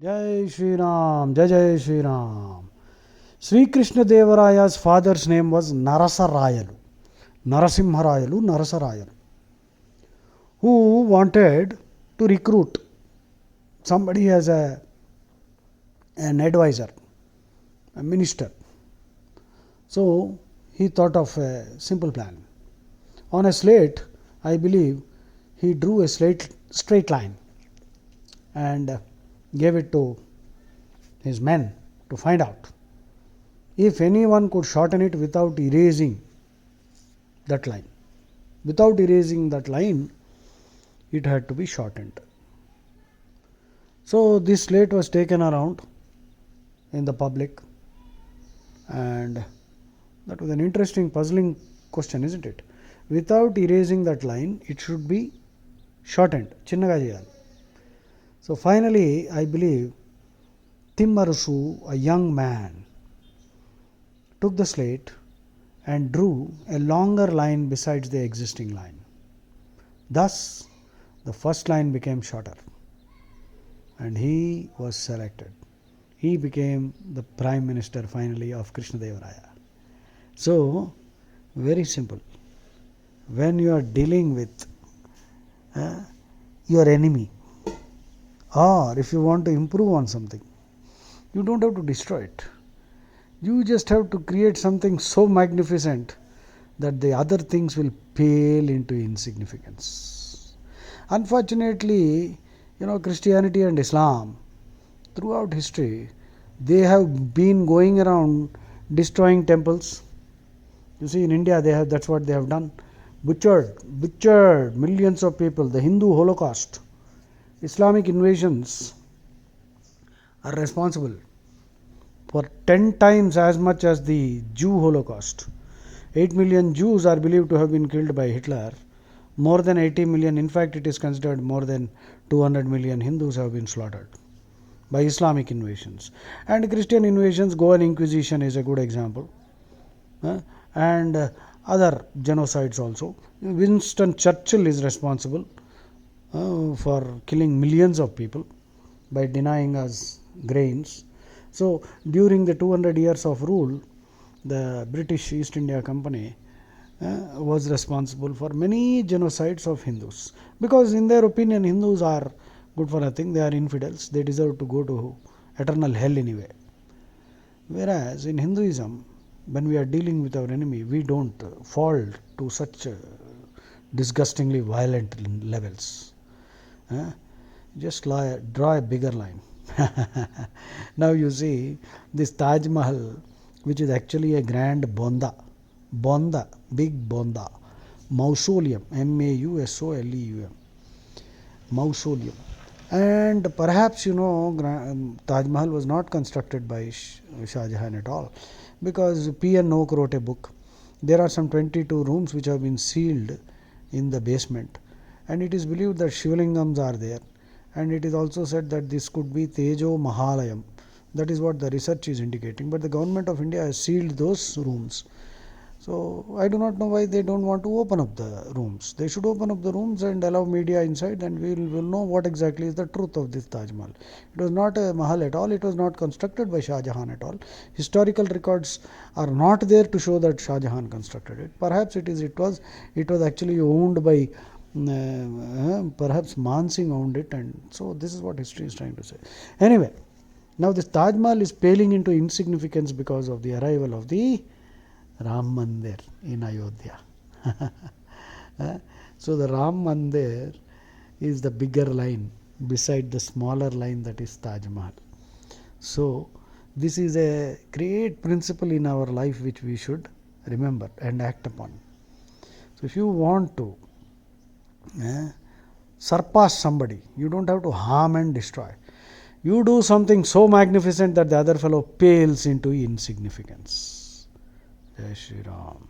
Jai Shri Ram, Jai Jai Shri Ram. Sri Krishna Devaraya's father's name was Rayalu, Rayalu, who wanted to recruit somebody as an advisor, a minister. So he thought of a simple plan. On a slate, I believe, he drew a straight line and gave it to his men to find out if anyone could shorten it without erasing that line. Without erasing that line, it had to be shortened. So this slate was taken around in the public, and that was an interesting, puzzling question, isn't it? Without erasing that line, it should be shortened. Chinnaga cheyali. So finally, I believe Timmarusu, a young man, took the slate and drew a longer line besides the existing line. Thus, the first line became shorter and he was selected. He became the Prime Minister finally of Krishna Devaraya. So, very simple. When you are dealing with your enemy, or if you want to improve on something, you don't have to destroy it. You just have to create something so magnificent that the other things will pale into insignificance. Unfortunately, Christianity and Islam, throughout history, they have been going around destroying temples. You see, in India, that's what they have done. Butchered millions of people. The Hindu Holocaust, Islamic invasions are responsible for 10 times as much as the Jew Holocaust. 8 million Jews are believed to have been killed by Hitler. More than 80 million, in fact, it is considered more than 200 million Hindus have been slaughtered by Islamic invasions. And Christian invasions, Goan Inquisition is a good example. And other genocides also. Winston Churchill is responsible for killing millions of people by denying us grains. So during the 200 years of rule, the British East India Company was responsible for many genocides of Hindus, because in their opinion Hindus are good for nothing, they are infidels, they deserve to go to eternal hell anyway. Whereas in Hinduism, when we are dealing with our enemy, we don't fall to such disgustingly violent levels. Just draw a bigger line. Now you see this Taj Mahal, which is actually a grand bonda, big bonda, mausoleum, mausoleum, mausoleum. And perhaps Taj Mahal was not constructed by Shah Jahan at all, because P.N. Oak wrote a book. There are some 22 rooms which have been sealed in the basement, and it is believed that Shivlingams are there, and it is also said that this could be Tejo Mahalayam. That is what the research is indicating, but the government of India has sealed those rooms. So I do not know why they don't want to open up the rooms. They should open up the rooms and allow media inside, and we will know what exactly is the truth of this Taj Mahal. It was not a Mahal at all. It was not constructed by Shah Jahan at all. Historical records are not there to show that Shah Jahan constructed it. Perhaps it was actually owned by perhaps Man Singh owned it, and so this is what history is trying to say. Anyway, now this Taj Mahal is paling into insignificance because of the arrival of the Ram Mandir in Ayodhya. So the Ram Mandir is the bigger line beside the smaller line that is Taj Mahal. So this is a great principle in our life which we should remember and act upon. So if you want to surpass somebody, you don't have to harm and destroy. You do something so magnificent that the other fellow pales into insignificance. Jai Shri Ram.